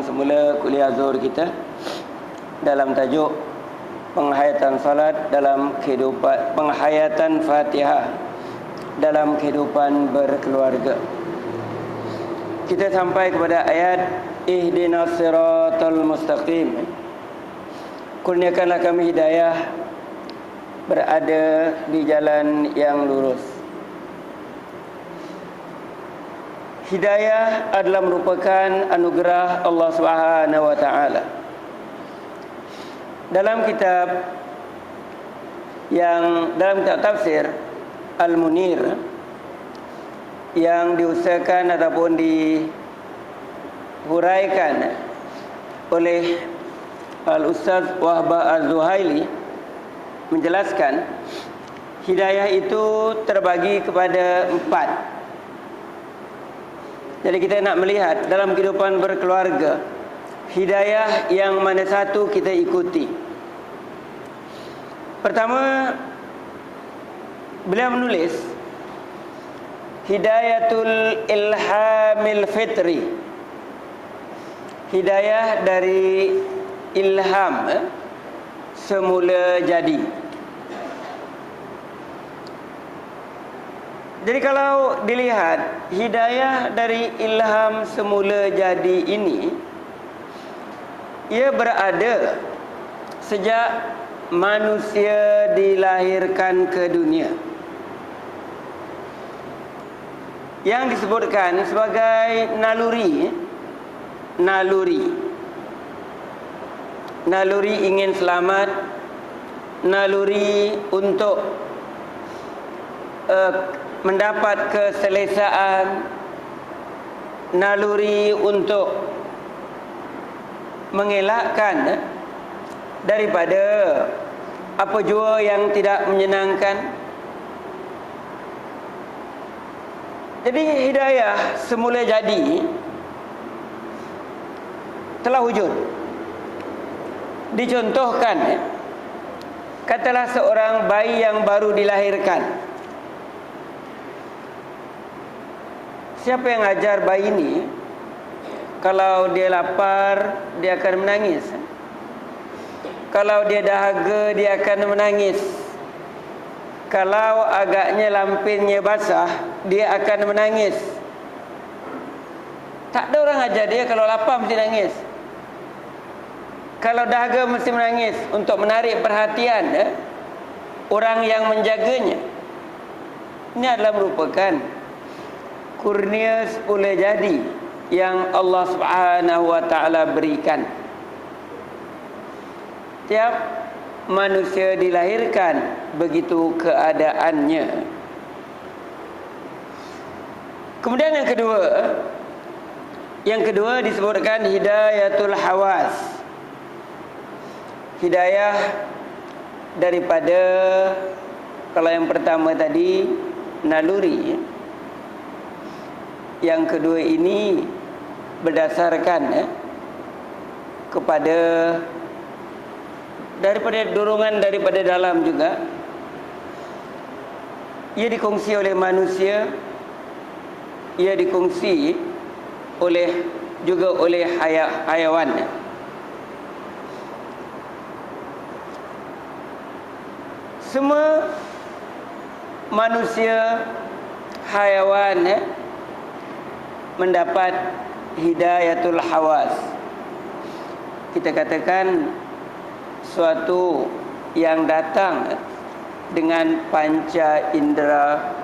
semula kuliah Zuhur kita dalam tajuk penghayatan salat dalam kehidupan, penghayatan Fatihah dalam kehidupan berkeluarga. Kita sampai kepada ayat ihdinas siratal mustaqim. Kurniakanlah kami hidayah berada di jalan yang lurus. Hidayah adalah merupakan anugerah Allah Subhanahu wa taala. Dalam kitab tafsir Al-Munir yang diusahakan ataupun dihuraikan oleh Al-Ustaz Wahbah Az-Zuhaili menjelaskan hidayah itu terbagi kepada 4. Jadi kita nak melihat dalam kehidupan berkeluarga, hidayah yang mana satu kita ikuti. Pertama, beliau menulis hidayatul ilhamil fitri, hidayah dari ilham semula jadi. Jadi kalau dilihat hidayah dari ilham semula jadi ini, ia berada sejak manusia dilahirkan ke dunia, yang disebutkan sebagai naluri ingin selamat, naluri untuk mendapat keselesaan, naluri untuk mengelakkan daripada apa jua yang tidak menyenangkan. Jadi hidayah semula jadi telah wujud. Dicontohkan, katalah seorang bayi yang baru dilahirkan. Siapa yang ajar bayi ini? Kalau dia lapar, dia akan menangis. Kalau dia dahaga, dia akan menangis. Kalau agaknya lampinnya basah, dia akan menangis. Tak ada orang ajar dia kalau lapar mesti nangis. Kalau dahaga mesti menangis untuk menarik perhatian orang yang menjaganya. Ini adalah merupakan kurnia semula jadi yang Allah Subhanahu wa taala berikan. Tiap manusia dilahirkan begitu keadaannya. Kemudian yang kedua disebutkan hidayatul hawas. Hidayah daripada, kalau yang pertama tadi naluri, yang kedua ini berdasarkan kepada daripada dorongan daripada dalam juga. Ia dikongsi oleh manusia, ia dikongsi juga oleh hayawan. Semua manusia, hayawan mendapat hidayatul hawas. Kita katakan suatu yang datang dengan panca indera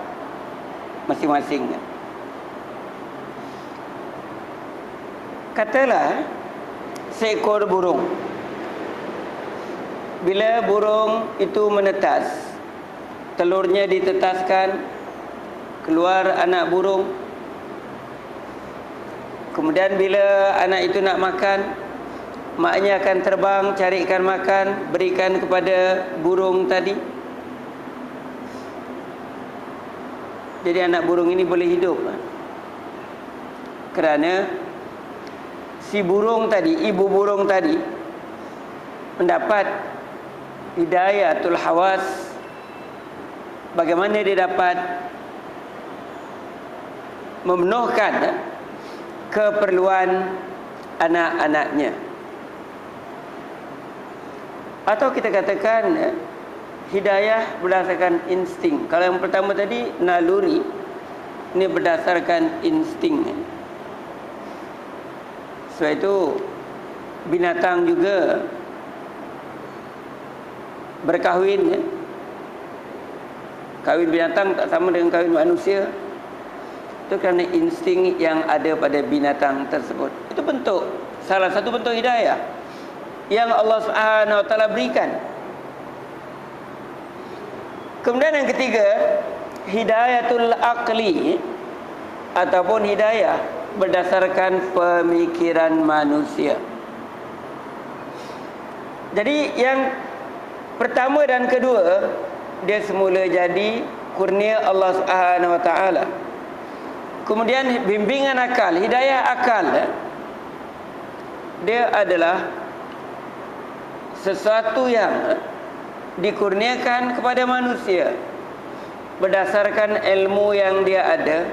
masing-masing. Katalah seekor burung. Bila burung itu menetas, telurnya ditetaskan, keluar anak burung. Kemudian bila anak itu nak makan, maknya akan terbang carikan makan, berikan kepada burung tadi. Jadi anak burung ini boleh hidup kerana si burung tadi, ibu burung tadi mendapat hidayatul hawas. Bagaimana dia dapat memenuhkan keperluan anak-anaknya. Atau kita katakan hidayah berdasarkan insting. Kalau yang pertama tadi naluri, ini berdasarkan insting. Sebab itu binatang juga berkahwin. Kahwin binatang tak sama dengan kahwin manusia. Itu kerana insting yang ada pada binatang tersebut. Itu bentuk, salah satu bentuk hidayah yang Allah Subhanahu Wa Taala berikan. Kemudian yang ketiga, hidayatul aqli ataupun hidayah berdasarkan pemikiran manusia. Jadi yang pertama dan kedua, dia semula jadi kurnia Allah Subhanahu Wa Taala. Kemudian bimbingan akal, hidayah akal, dia adalah sesuatu yang dikurniakan kepada manusia berdasarkan ilmu yang dia ada,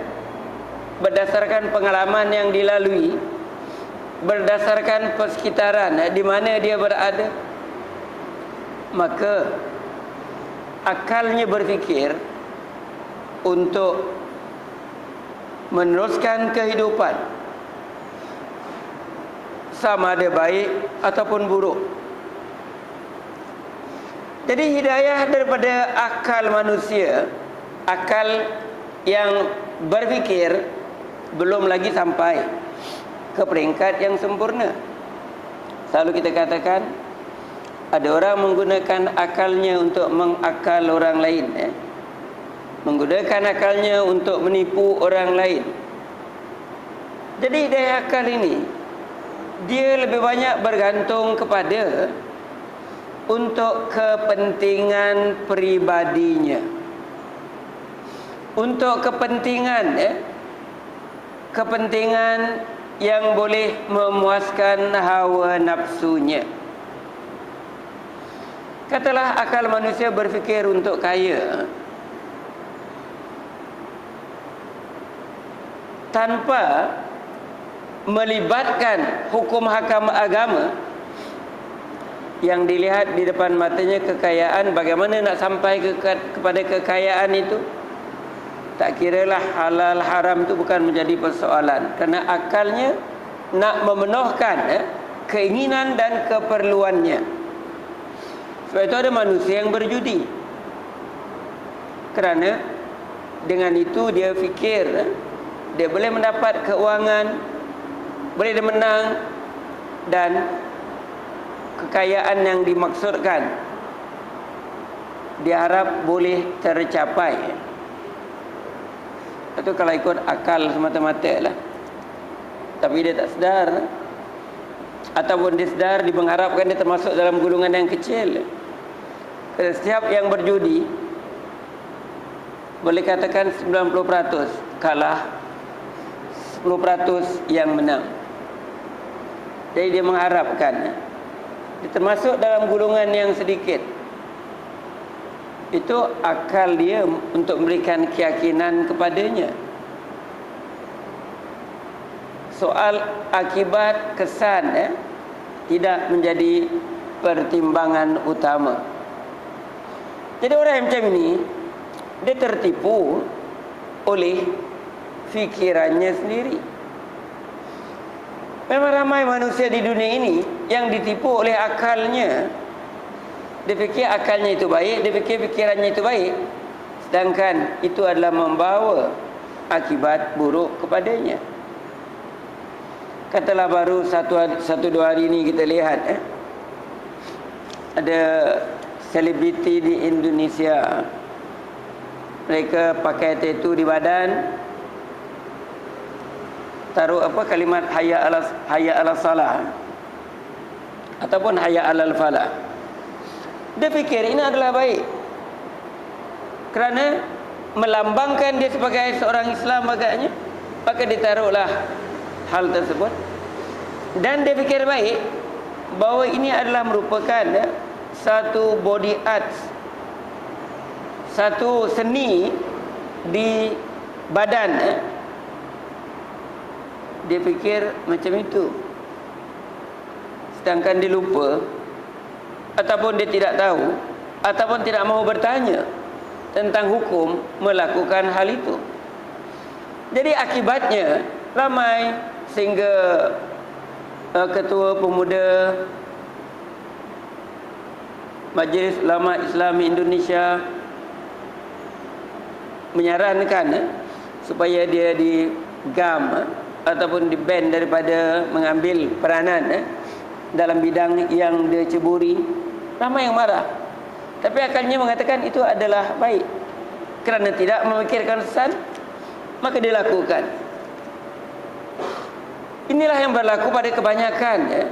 berdasarkan pengalaman yang dilalui, berdasarkan persekitaran di mana dia berada. Maka akalnya berfikir untuk meneruskan kehidupan, sama ada baik ataupun buruk. Jadi hidayah daripada akal manusia, akal yang berfikir, belum lagi sampai ke peringkat yang sempurna. Selalu kita katakan, ada orang menggunakan akalnya untuk mengakal orang lain, menggunakan akalnya untuk menipu orang lain. Jadi hidayah akal ini, dia lebih banyak bergantung kepada untuk kepentingan peribadinya, untuk kepentingan kepentingan yang boleh memuaskan hawa nafsunya. Katalah akal manusia berfikir untuk kaya, tanpa melibatkan hukum hakam agama. Yang dilihat di depan matanya kekayaan, bagaimana nak sampai kepada kekayaan itu, tak kiralah halal haram itu bukan menjadi persoalan, kerana akalnya nak memenuhkan keinginan dan keperluannya. Sebab itu ada manusia yang berjudi, kerana dengan itu dia fikir dia boleh mendapat keuangan, boleh dia menang, dan kekayaan yang dimaksudkan diharap boleh tercapai. Itu kalau ikut akal semata-mata lah. Tapi dia tak sedar, ataupun dia sedar, dia mengharapkan dia termasuk dalam golongan yang kecil. Setiap yang berjudi, boleh katakan 90% kalah, 10% yang menang. Jadi dia mengharapkan dia termasuk dalam golongan yang sedikit. Itu akal dia untuk memberikan keyakinan kepadanya. Soal akibat kesan tidak menjadi pertimbangan utama. Jadi orang yang macam ini, dia tertipu oleh fikirannya sendiri. Memang ramai manusia di dunia ini yang ditipu oleh akalnya. Dia fikir akalnya itu baik, dia fikir fikirannya itu baik, sedangkan itu adalah membawa akibat buruk kepadanya. Katalah baru satu dua hari ini kita lihat ada selebriti di Indonesia, mereka pakai tattoo di badan, taruh kalimat hayya ala salah ataupun hayya alal falah. Dia fikir ini adalah baik kerana melambangkan dia sebagai seorang Islam agaknya, maka ditaruhlah hal tersebut. Dan dia fikir baik bahawa ini adalah merupakan satu body arts, satu seni di badan. Dia fikir macam itu. sedangkan dia lupa, ataupun dia tidak tahu, ataupun tidak mahu bertanya tentang hukum melakukan hal itu. Jadi akibatnya ramai sehingga Ketua Pemuda Majlis Ulama Islam Indonesia menyarankan supaya dia digam ataupun di-ban daripada mengambil peranan dalam bidang yang dia ceburi. Ramai yang marah, tapi akalnya mengatakan itu adalah baik. Kerana tidak memikirkan sesat, maka dilakukan. Inilah yang berlaku pada kebanyakan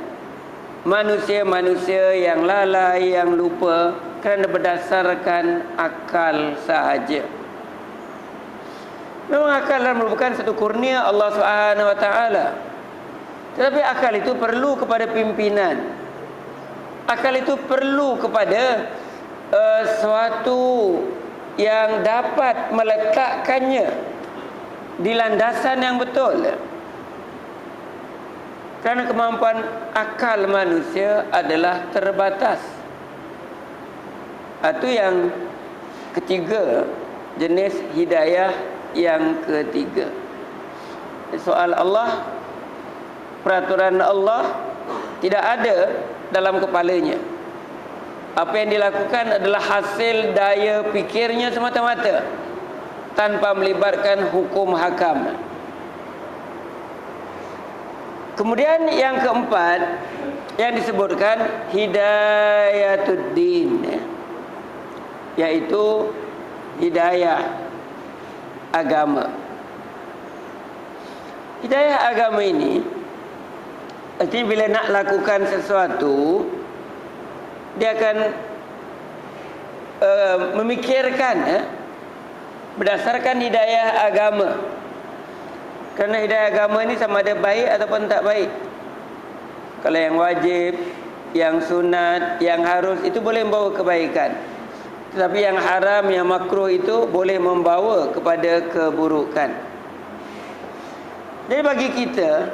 manusia-manusia yang lalai, yang lupa kerana berdasarkan akal sahaja. Memang akal merupakan satu kurnia Allah Subhanahu Wa Taala, tetapi akal itu perlu kepada pimpinan. Akal itu perlu kepada suatu yang dapat meletakkannya di landasan yang betul. Kerana kemampuan akal manusia adalah terbatas. Itu yang ketiga, jenis hidayah yang ketiga. Soal Allah, peraturan Allah tidak ada dalam kepalanya. Apa yang dilakukan adalah hasil daya fikirnya semata-mata, tanpa melibatkan hukum hakam. Kemudian yang keempat yang disebutkan hidayatuddin, yaitu hidayah agama. Hidayah agama ini artinya bila nak lakukan sesuatu, dia akan memikirkan berdasarkan hidayah agama. Kerana hidayah agama ini sama ada baik ataupun tak baik. Kalau yang wajib, yang sunat, yang harus, itu boleh membawa kebaikan. Tetapi yang haram, yang makruh itu boleh membawa kepada keburukan. Jadi bagi kita,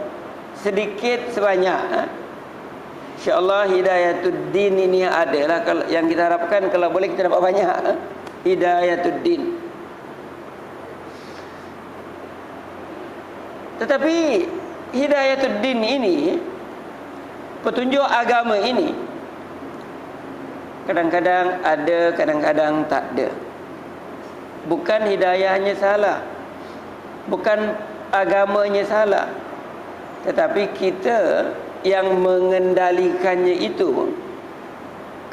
sedikit sebanyak, insya-Allah hidayatuddin ini adalah yang kita harapkan. Kalau boleh kita dapat banyak hidayatuddin. Tetapi hidayatuddin ini, petunjuk agama ini, kadang-kadang ada, kadang-kadang tak ada. Bukan hidayahnya salah, bukan agamanya salah, tetapi kita yang mengendalikannya itu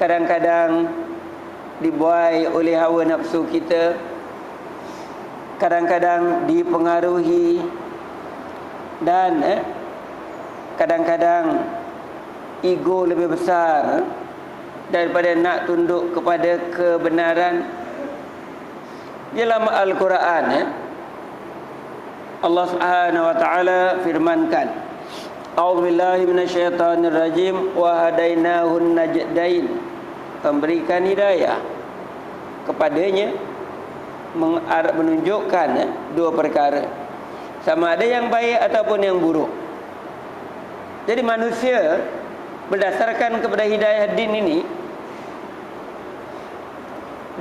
kadang-kadang dibuai oleh hawa nafsu kita, kadang-kadang dipengaruhi, dan kadang-kadang ego lebih besar daripada nak tunduk kepada kebenaran. Dalam Al-Quran Allah Subhanahu Wa Taala firmankan, A'udzubillahi minasyaitonirrajim, wa hadainahun najdain. Memberikan hidayah kepadanya, menunjukkan dua perkara, sama ada yang baik ataupun yang buruk. Jadi manusia berdasarkan kepada hidayah din ini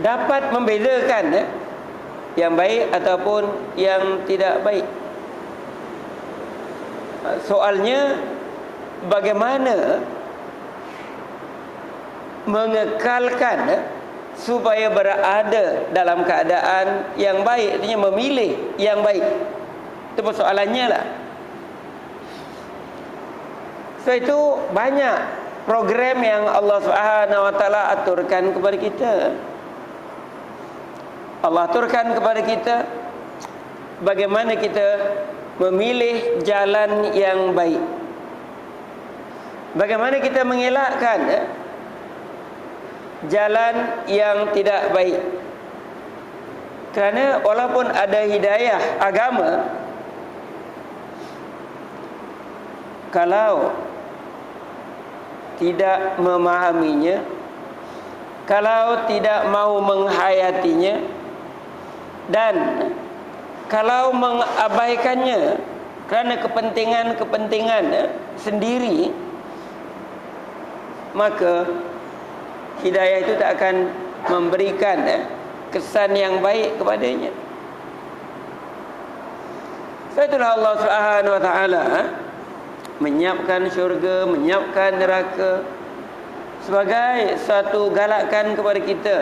dapat membezakan yang baik ataupun yang tidak baik. Soalnya bagaimana mengekalkan supaya berada dalam keadaan yang baik, artinya memilih yang baik. Itu persoalannya lah. So itu banyak program yang Allah Subhanahu Wa Taala aturkan kepada kita. Allah aturkan kepada kita bagaimana kita memilih jalan yang baik, bagaimana kita mengelakkan jalan yang tidak baik. Kerana walaupun ada hidayah agama, kalau tidak memahaminya, kalau tidak mahu menghayatinya, dan kalau mengabaikannya kerana kepentingan-kepentingan sendiri, maka hidayah itu tak akan memberikan kesan yang baik kepadanya. Sebab itulah Allah Subhanahu wa taala menyiapkan syurga, menyiapkan neraka sebagai satu galakan kepada kita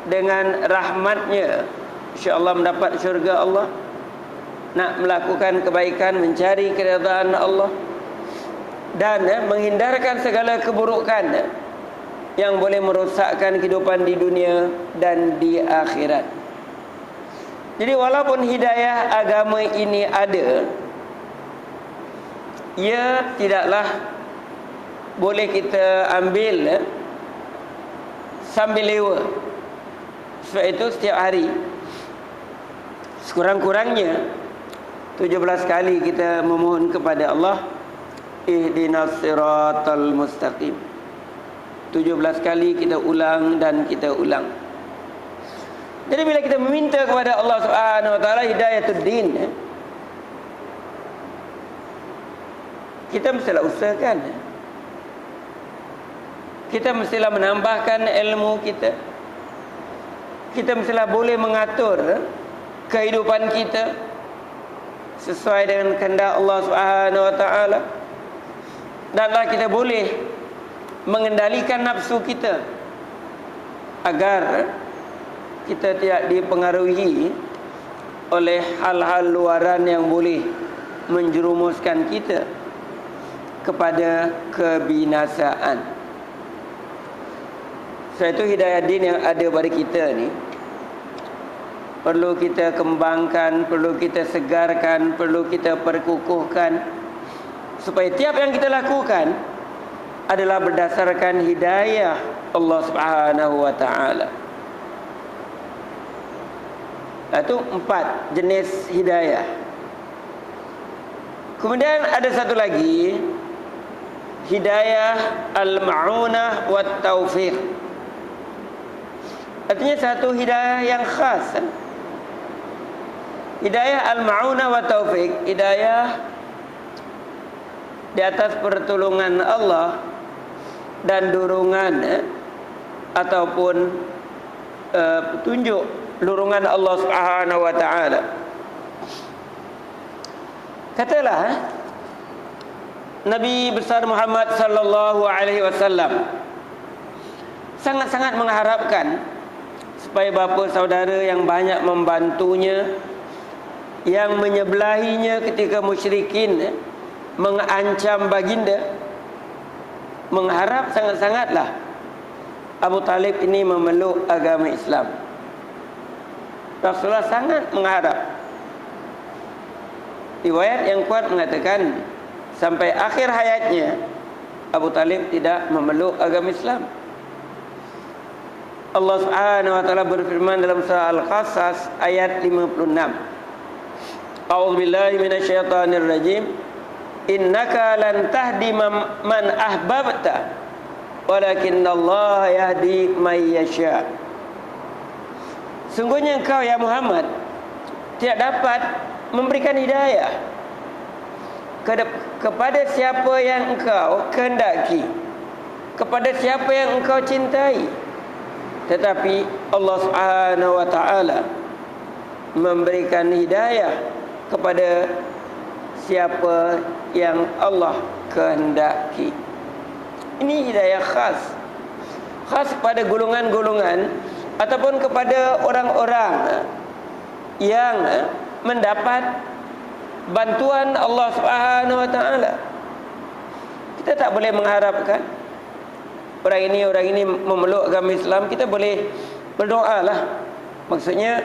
dengan rahmatnya, insya-Allah mendapat syurga Allah, nak melakukan kebaikan, mencari keridhaan Allah, dan menghindarkan segala keburukan yang boleh merosakkan kehidupan di dunia dan di akhirat. Jadi walaupun hidayah agama ini ada, ia tidaklah boleh kita ambil sambil lewa. Sebab itu setiap hari sekurang-kurangnya 17 kali kita memohon kepada Allah, ihdinas siratal mustaqim. 17 kali kita ulang dan kita ulang. Jadi bila kita meminta kepada Allah Subhanahu wa taala hidayatul din, kita mestilah usahakan. Kita mestilah menambahkan ilmu kita. Kita mestilah boleh mengatur kehidupan kita sesuai dengan kehendak Allah Subhanahu wa taala. Danlah kita boleh mengendalikan nafsu kita agar kita tidak dipengaruhi oleh hal-hal luaran yang boleh menjerumuskan kita kepada kebinasaan. Sebab itu hidayah din yang ada pada kita ni perlu kita kembangkan, perlu kita segarkan, perlu kita perkukuhkan, supaya tiap yang kita lakukan adalah berdasarkan hidayah Allah Subhanahu wa taala. Itu 4 jenis hidayah. Kemudian ada satu lagi, hidayah al-ma'unah wa taufiq. Artinya satu hidayah yang khas. Hidayah al-ma'unah wa taufiq, hidayah di atas pertolongan Allah dan dorongan ataupun petunjuk dorongan Allah Subhanahu wa taala. Katalah Nabi besar Muhammad sallallahu alaihi wasallam sangat-sangat mengharapkan supaya bapa saudara yang banyak membantunya, yang menyebelahinya ketika musyrikin mengancam baginda, mengharap sangat-sangatlah Abu Talib ini memeluk agama Islam. Rasulullah sangat mengharap. Riwayat yang kuat mengatakan sampai akhir hayatnya Abu Talib tidak memeluk agama Islam. Allah Subhanahu wa taala berfirman dalam surah Al-Qasas ayat 56. A'udzubillahi minasyaitonir rajim. Innaka lan tahdi man ahbabta walakinnallaha yahdi may yasha. Sungguhnya engkau ya Muhammad tidak dapat memberikan hidayah kepada siapa yang engkau kehendaki, kepada siapa yang engkau cintai. Tetapi Allah Subhanahu wa taala memberikan hidayah kepada siapa yang Allah kehendaki. Ini hidayah khas pada golongan-golongan ataupun kepada orang-orang yang mendapat bantuan Allah Subhanahu wa taala. Kita tak boleh mengharapkan orang ini memeluk agama Islam. Kita boleh berdoa lah. Maksudnya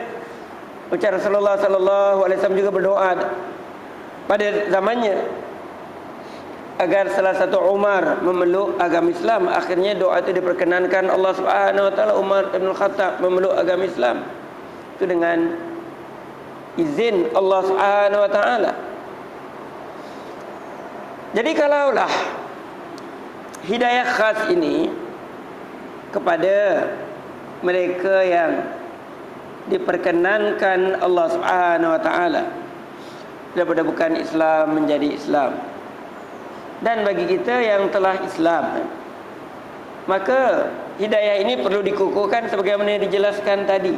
macam Rasulullah sallallahu alaihi wasallam juga berdoa pada zamannya agar salah satu Umar memeluk agama Islam. Akhirnya doa itu diperkenankan Allah Subhanahu wa taala. Umar bin Khattab memeluk agama Islam itu dengan izin Allah Subhanahu wa taala. Jadi kalaulah hidayah khas ini kepada mereka yang diperkenankan Allah Subhanahu wa taala daripada bukan Islam menjadi Islam, dan bagi kita yang telah Islam maka hidayah ini perlu dikukuhkan sebagaimana dijelaskan tadi.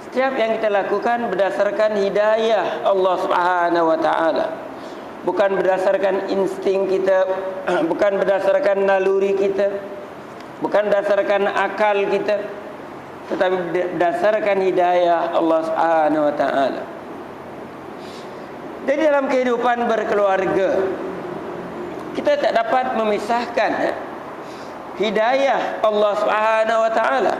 Setiap yang kita lakukan berdasarkan hidayah Allah Subhanahu wa taala. Bukan berdasarkan insting kita, bukan berdasarkan naluri kita, bukan berdasarkan akal kita, tetapi berdasarkan hidayah Allah Subhanahu wa taala. Jadi dalam kehidupan berkeluarga, kita tak dapat memisahkan hidayah Allah Subhanahu wa taala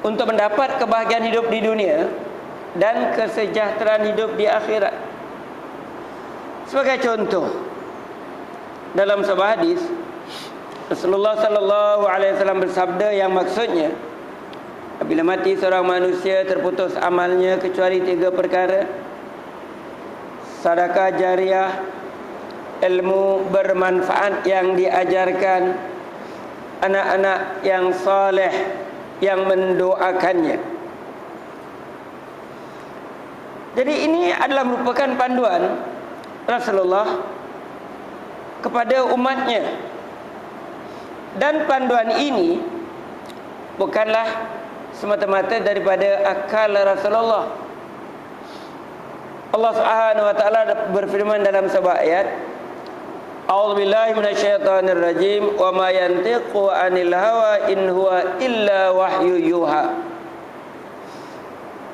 untuk mendapat kebahagiaan hidup di dunia dan kesejahteraan hidup di akhirat. Sebagai contoh, dalam sebuah hadis Rasulullah sallallahu alaihi wasallam bersabda yang maksudnya, apabila mati seorang manusia terputus amalnya kecuali 3 perkara: sedekah jariah, ilmu bermanfaat yang diajarkan, anak-anak yang saleh yang mendoakannya. Jadi ini adalah merupakan panduan Rasulullah kepada umatnya. Dan panduan ini bukanlah semata-mata daripada akal Rasulullah. Allah Subhanahu wa taala berfirman dalam sebuah ayat, A'udzubillahi minasyaitonirrajim, wa ma yantiqu 'anil hawa in huwa illa wahyu yuha.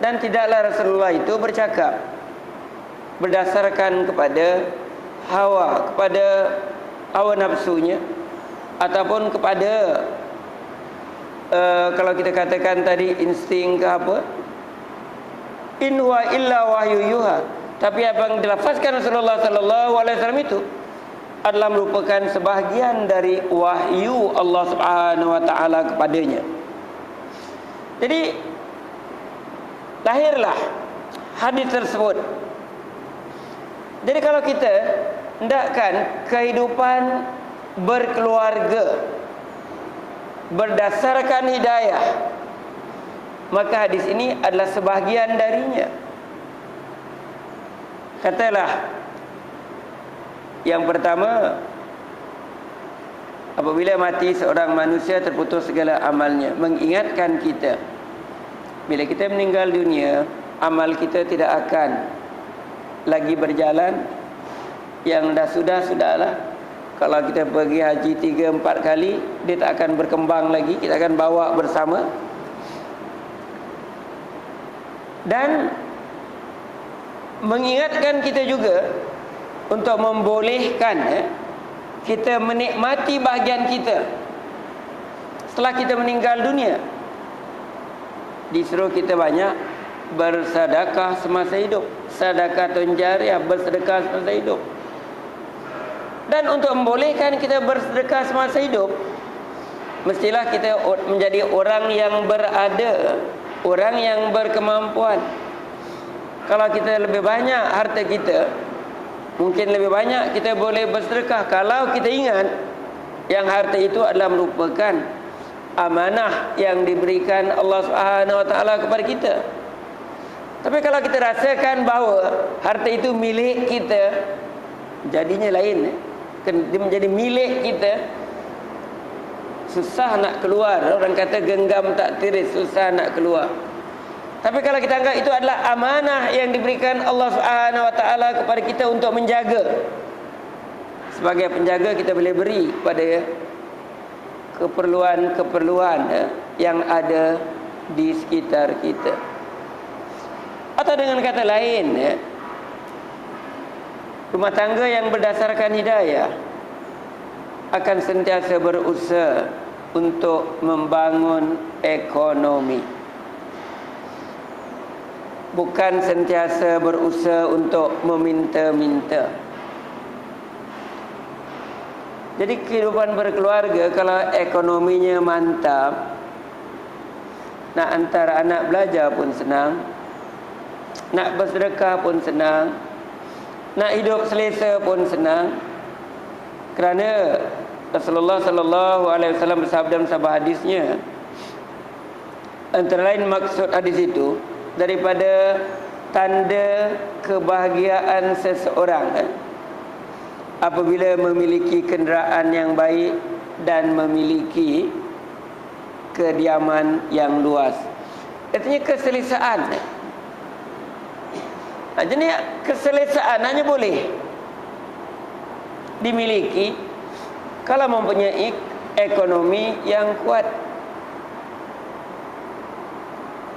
Dan tidaklah Rasulullah itu bercakap berdasarkan kepada hawa nafsunya, ataupun kepada kalau kita katakan tadi insting ke apa, in huwa illa wahyu yuha. Tapi apa yang dilafazkan Rasulullah sallallahu alaihi wasallam itu adalah merupakan sebahagian dari wahyu Allah Subhanahu wa taala kepadanya. Jadi lahirlah hadis tersebut. Jadi kalau kita hendakkan kehidupan berkeluarga berdasarkan hidayah, maka hadis ini adalah sebahagian darinya. Katalah, yang pertama, apabila mati seorang manusia terputus segala amalnya, mengingatkan kita bila kita meninggal dunia, amal kita tidak akan lagi berjalan. Yang dah sudahlah. Kalau kita pergi haji 3-4 kali, dia tak akan berkembang lagi, kita akan bawa bersama. Dan mengingatkan kita juga untuk membolehkan kita menikmati bahagian kita setelah kita meninggal dunia. Disuruh kita banyak bersedekah semasa hidup, sedekah jariah, bersedekah semasa hidup. Dan untuk membolehkan kita bersedekah semasa hidup, mestilah kita menjadi orang yang berada, orang yang berkemampuan. Kalau kita lebih banyak harta kita, mungkin lebih banyak kita boleh bersedekah, kalau kita ingat yang harta itu adalah merupakan amanah yang diberikan Allah Subhanahu wa taala kepada kita. Tapi kalau kita rasakan bahawa harta itu milik kita, jadinya lain. Dia menjadi milik kita, susah nak keluar. Orang kata genggam tak tiris, susah nak keluar. Tapi kalau kita anggap itu adalah amanah yang diberikan Allah Subhanahu wa taala kepada kita untuk menjaga, sebagai penjaga kita boleh beri kepada keperluan-keperluan yang ada di sekitar kita. Atau dengan kata lain, rumah tangga yang berdasarkan hidayah akan sentiasa berusaha untuk membangun ekonomi, bukan sentiasa berusaha untuk meminta-minta. Jadi kehidupan berkeluarga, kalau ekonominya mantap, nak hantar anak belajar pun senang, nak bersedekah pun senang, nak hidup selesa pun senang. Kerana Rasulullah sallallahu alaihi wasallam bersabda dalam sebuah hadisnya, antara lain maksud hadis itu, daripada tanda kebahagiaan seseorang apabila memiliki kenderaan yang baik dan memiliki kediaman yang luas. Artinya keselesaan. Jadi keselesaan hanya boleh dimiliki kalau mempunyai ekonomi yang kuat.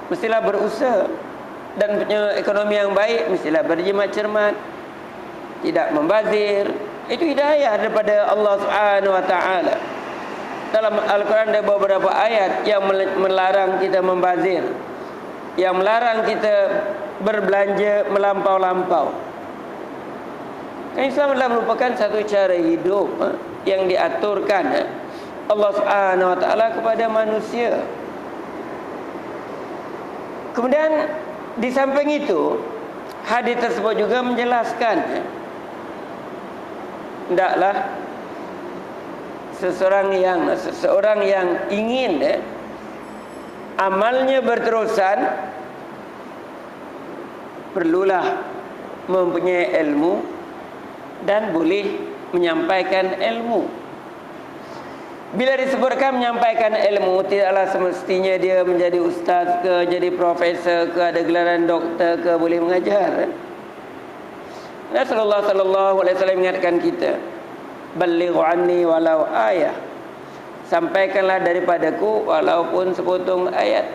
Mestilah berusaha, dan punya ekonomi yang baik mestilah berjimat cermat, tidak membazir. Itu hidayah daripada Allah Subhanahu wa taala. Dalam Al-Quran ada beberapa ayat yang melarang kita membazir, yang melarang kita berbelanja melampau-lampau. Islam adalah merupakan satu cara hidup yang diaturkan Allah Subhanahu wa taala kepada manusia. Kemudian di samping itu, hadis tersebut juga menjelaskan hendaklah seseorang yang ingin amalnya berterusan, perlulah mempunyai ilmu dan boleh menyampaikan ilmu. Bila disebutkan menyampaikan ilmu, tidaklah semestinya dia menjadi ustaz ke, jadi profesor ke, ada gelaran doktor ke, boleh mengajar. Rasulullah sallallahu alaihi wasallam mengingatkan kita, "Ballighu anni walau ayah." Sampaikanlah daripadaku walaupun sepotong ayat.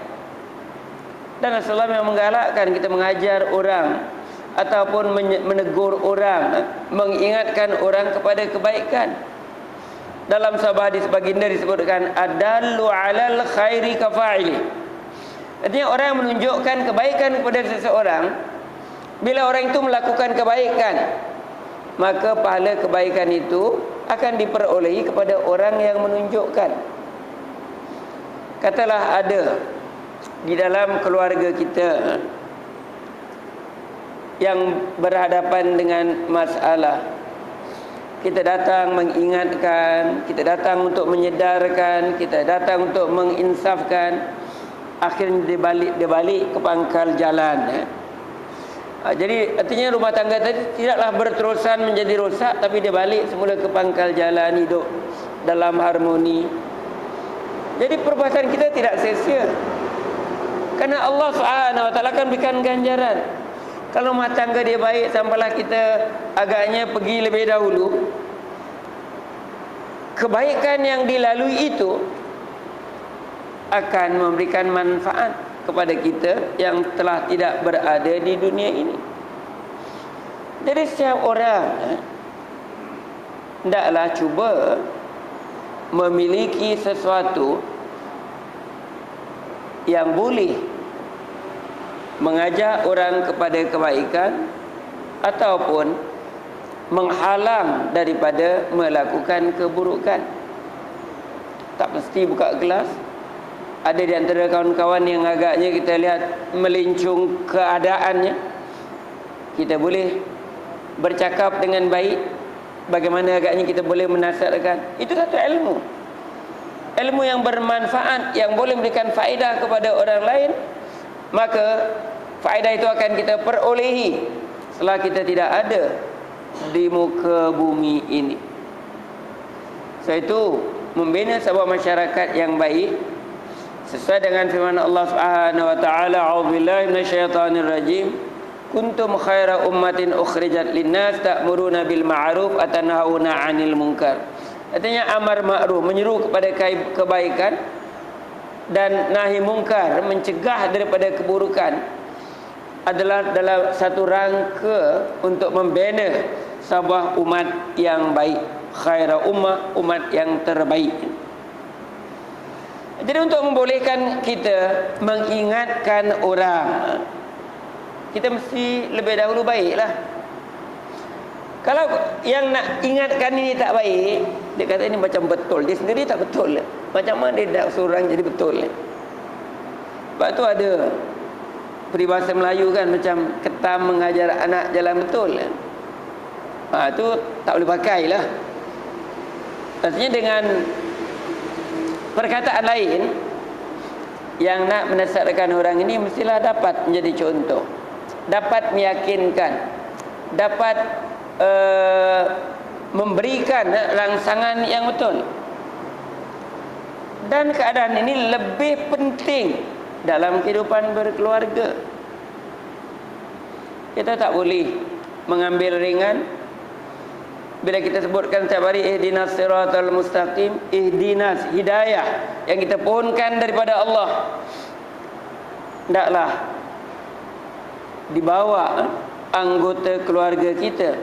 Dan Rasulullah memang menggalakkan kita mengajar orang ataupun menegur orang, mengingatkan orang kepada kebaikan. Dalam sebuah hadis baginda disebutkan, adallu alal khairi kafa'ili. Artinya orang yang menunjukkan kebaikan kepada seseorang, bila orang itu melakukan kebaikan, maka pahala kebaikan itu akan diperolehi kepada orang yang menunjukkan. Katalah ada di dalam keluarga kita yang berhadapan dengan masalah, kita datang mengingatkan, kita datang untuk menyedarkan, kita datang untuk menginsafkan, akhirnya dia balik ke pangkal jalan. Jadi artinya rumah tangga tadi tidaklah berterusan menjadi rosak, tapi dia balik semula ke pangkal jalan, hidup dalam harmoni. Jadi perbuatan kita tidak sia-sia, karena Allah Subhanahu wa taala akan berikan ganjaran. Kalau rumah tangga dia baik, sampailah kita agaknya pergi lebih dahulu, kebaikan yang dilalui itu akan memberikan manfaat kepada kita yang telah tidak berada di dunia ini. Jadi setiap orang hendaklah cuba memiliki sesuatu yang boleh mengajak orang kepada kebaikan ataupun menghalang daripada melakukan keburukan. Tak mesti buka kelas. Ada di antara kawan-kawan yang agaknya kita lihat melincung keadaannya, kita boleh bercakap dengan baik, bagaimana agaknya kita boleh menasihatkan. Itu satu ilmu, ilmu yang bermanfaat, yang boleh memberikan faedah kepada orang lain. Maka faedah itu akan kita perolehi setelah kita tidak ada di muka bumi ini. Sebab itu membina sebuah masyarakat yang baik sesuai dengan firman Allah Subhanahu wa taala, a'udzubillahi minasyaitonir rajim, kuntum khaira ummatin ukhrijat linnas ta'muruna bil ma'ruf wa tanhauna 'anil munkar. Artinya amar ma'ruf, menyeru kepada kebaikan, dan nahi mungkar, mencegah daripada keburukan, adalah dalam satu rangka untuk membina sebuah umat yang baik, khaira ummah, umat yang terbaik. Jadi untuk membolehkan kita mengingatkan orang, kita mesti lebih dahulu baiklah. Kalau yang nak ingatkan ini tak baik, dia kata ini macam betul, dia sendiri tak betul. Macam mana dia nak suruh orang jadi betul? Sebab tu ada peribahasa Melayu kan, macam ketam mengajar anak jalan betul. Tu tak boleh pakai lah. Artinya dengan perkataan lain, yang nak menasihatkan orang ini mestilah dapat menjadi contoh, dapat meyakinkan, dapat memberikan rangsangan yang betul. Dan keadaan ini lebih penting dalam kehidupan berkeluarga. Kita tak boleh mengambil ringan. Bila kita sebutkan setiap hari ihdinas siratal mustaqim, ihdinas, hidayah yang kita pohonkan daripada Allah, hendaklah dibawa anggota keluarga kita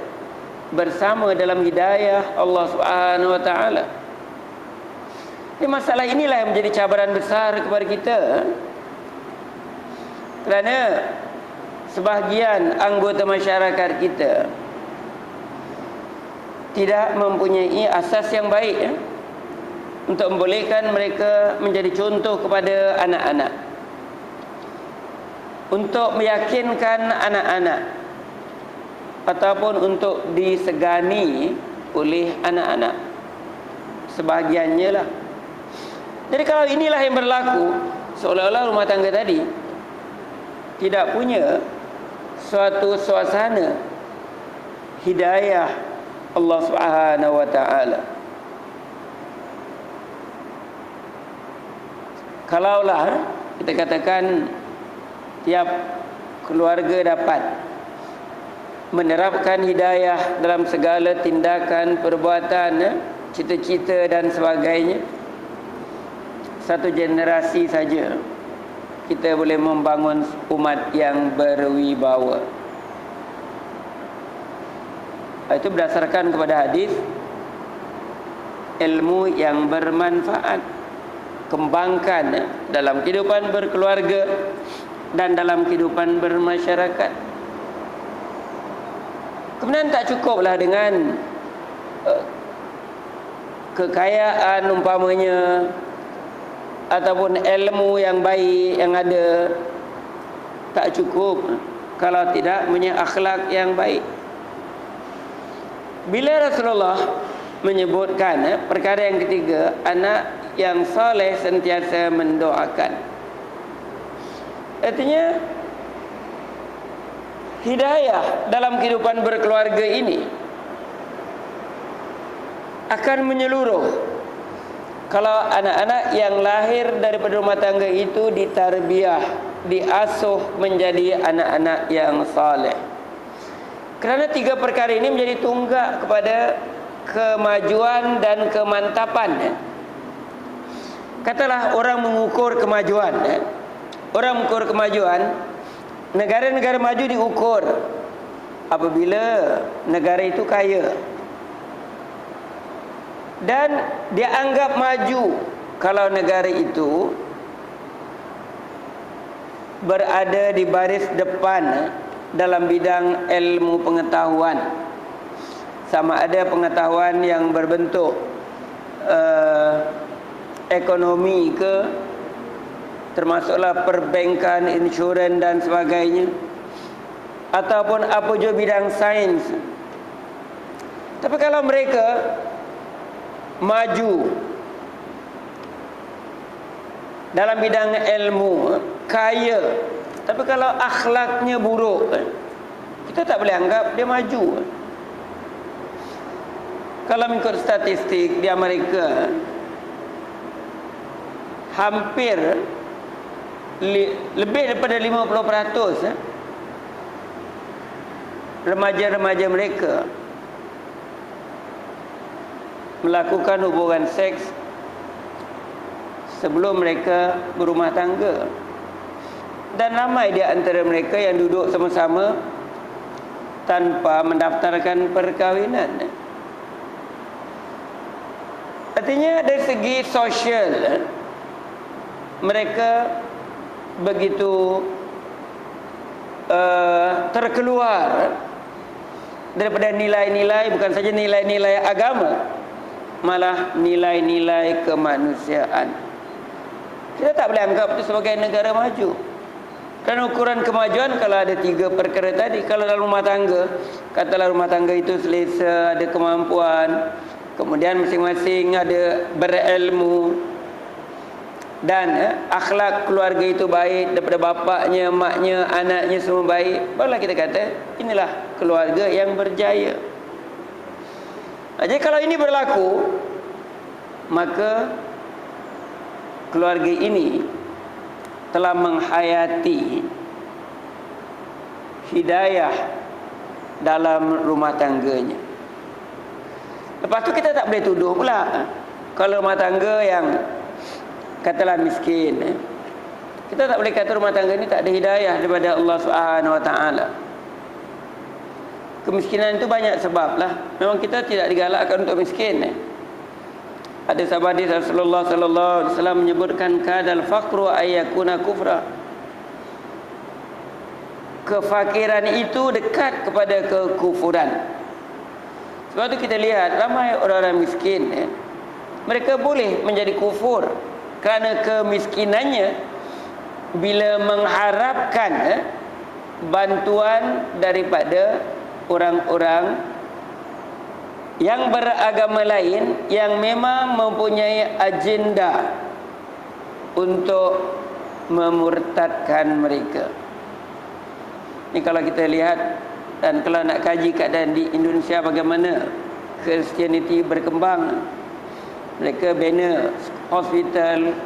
bersama dalam hidayah Allah Subhanahu wa taala. Ini masalah inilah yang menjadi cabaran besar kepada kita. Kerana sebahagian anggota masyarakat kita tidak mempunyai asas yang baik untuk membolehkan mereka menjadi contoh kepada anak-anak, untuk meyakinkan anak-anak, ataupun untuk disegani oleh anak-anak. Sebahagiannya lah. Jadi kalau inilah yang berlaku, seolah-olah rumah tangga tadi tidak punya suatu suasana hidayah Allah Subhanahu wa taala. Kalaulah kita katakan tiap keluarga dapat menerapkan hidayah dalam segala tindakan, perbuatan, cita-cita dan sebagainya, satu generasi saja kita boleh membangun umat yang berwibawa. Itu berdasarkan kepada hadis, ilmu yang bermanfaat, kembangkan dalam kehidupan berkeluarga dan dalam kehidupan bermasyarakat. Kemudian tak cukuplah dengan kekayaan umpamanya, ataupun ilmu yang baik yang ada. Tak cukup kalau tidak punya akhlak yang baik. Bila Rasulullah menyebutkan perkara yang ketiga, anak yang soleh sentiasa mendoakan, artinya hidayah dalam kehidupan berkeluarga ini akan menyeluruh kalau anak-anak yang lahir daripada rumah tangga itu ditarbiyah, diasuh menjadi anak-anak yang saleh. Kerana tiga perkara ini menjadi tunggak kepada kemajuan dan kemantapan. Katalah orang mengukur kemajuan, orang mengukur kemajuan, negara-negara maju diukur apabila negara itu kaya, dan dia anggap maju kalau negara itu berada di baris depan dalam bidang ilmu pengetahuan, sama ada pengetahuan yang berbentuk ekonomi ke, termasuklah perbankan, insurans dan sebagainya, ataupun apa jua bidang sains. Tapi kalau mereka maju dalam bidang ilmu, kaya, tapi kalau akhlaknya buruk, kita tak boleh anggap dia maju. Kalau mengikut statistik di Amerika, hampir lebih daripada 50% remaja-remaja mereka melakukan hubungan seks sebelum mereka berumah tangga. Dan ramai di antara mereka yang duduk sama-sama tanpa mendaftarkan perkahwinan. Artinya dari segi sosial, mereka begitu terkeluar daripada nilai-nilai, bukan saja nilai-nilai agama, malah nilai-nilai kemanusiaan. Kita tak boleh anggap itu sebagai negara maju. Kerana ukuran kemajuan kalau ada tiga perkara tadi. Kalau dalam rumah tangga, katalah rumah tangga itu selesa, ada kemampuan, kemudian masing-masing ada berilmu, dan akhlak keluarga itu baik, daripada bapaknya, maknya, anaknya semua baik, barulah kita kata inilah keluarga yang berjaya. Jadi kalau ini berlaku, maka keluarga ini telah menghayati hidayah dalam rumah tangganya. Lepas tu kita tak boleh tuduh pula kalau rumah tangga yang katalah miskin, kita tak boleh kata rumah tangga ni tak ada hidayah daripada Allah Subhanahu Wa Taala. Kemiskinan itu banyak sebab lah. Memang kita tidak digalakkan untuk miskin. Ada sahabat Rasulullah sallallahu alaihi wasallam menyebutkan kadal faqru ayyakuna kufra. Kefakiran itu dekat kepada kekufuran. Sebab itu kita lihat ramai orang-orang miskin, mereka boleh menjadi kufur kerana kemiskinannya bila mengharapkan bantuan daripada orang-orang yang beragama lain yang memang mempunyai agenda untuk memurtadkan mereka. Ini kalau kita lihat, dan kalau nak kaji keadaan di Indonesia bagaimana Christianity berkembang, mereka bina hospital,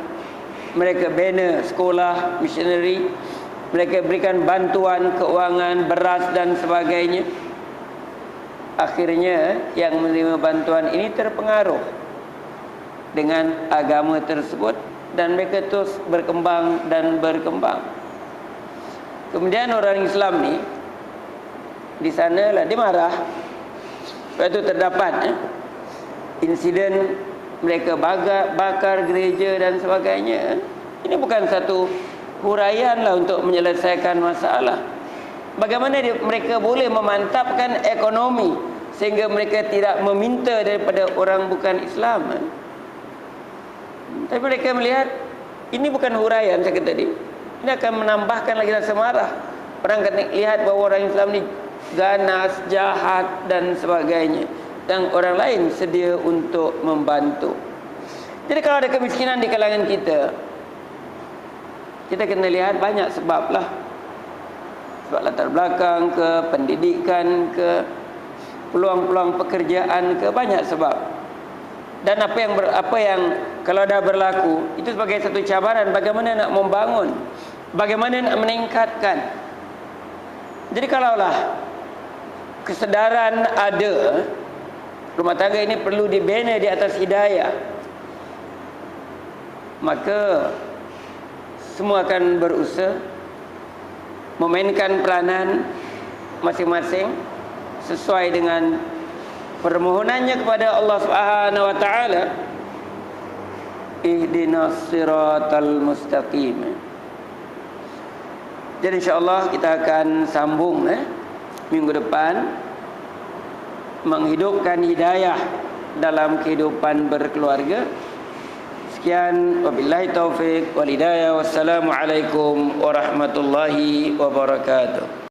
mereka bina sekolah missionary, mereka berikan bantuan keuangan, beras dan sebagainya. Akhirnya yang menerima bantuan ini terpengaruh dengan agama tersebut dan mereka terus berkembang dan berkembang. Kemudian orang Islam ni di sana lah dia marah. Lepas itu terdapat insiden mereka bakar gereja dan sebagainya. Ini bukan satu huraian lah untuk menyelesaikan masalah. Bagaimana mereka boleh memantapkan ekonomi sehingga mereka tidak meminta daripada orang bukan Islam. Tapi mereka melihat ini bukan huraian saya kata tadi. Ini akan menambahkan lagi rasa marah. Orang akan lihat bahawa orang Islam ni ganas, jahat dan sebagainya, dan orang lain sedia untuk membantu. Jadi kalau ada kemiskinan di kalangan kita, kita kena lihat banyak sebab lah. Sebab latar belakang ke, pendidikan ke, peluang-peluang pekerjaan ke, banyak sebab. Dan apa yang kalau dah berlaku, itu sebagai satu cabaran bagaimana nak membangun, bagaimana nak meningkatkan. Jadi kalaulah kesedaran ada, rumah tangga ini perlu dibina di atas hidayah, maka semua akan berusaha memainkan peranan masing-masing sesuai dengan permohonannya kepada Allah Subhanahu Wa Taala. Ihdinas siratal mustaqim. Jadi insya-Allah kita akan sambung minggu depan menghidupkan hidayah dalam kehidupan berkeluarga. Sekian, wabillahi taufik wal hidayah. Wassalamualaikum warahmatullahi wabarakatuh.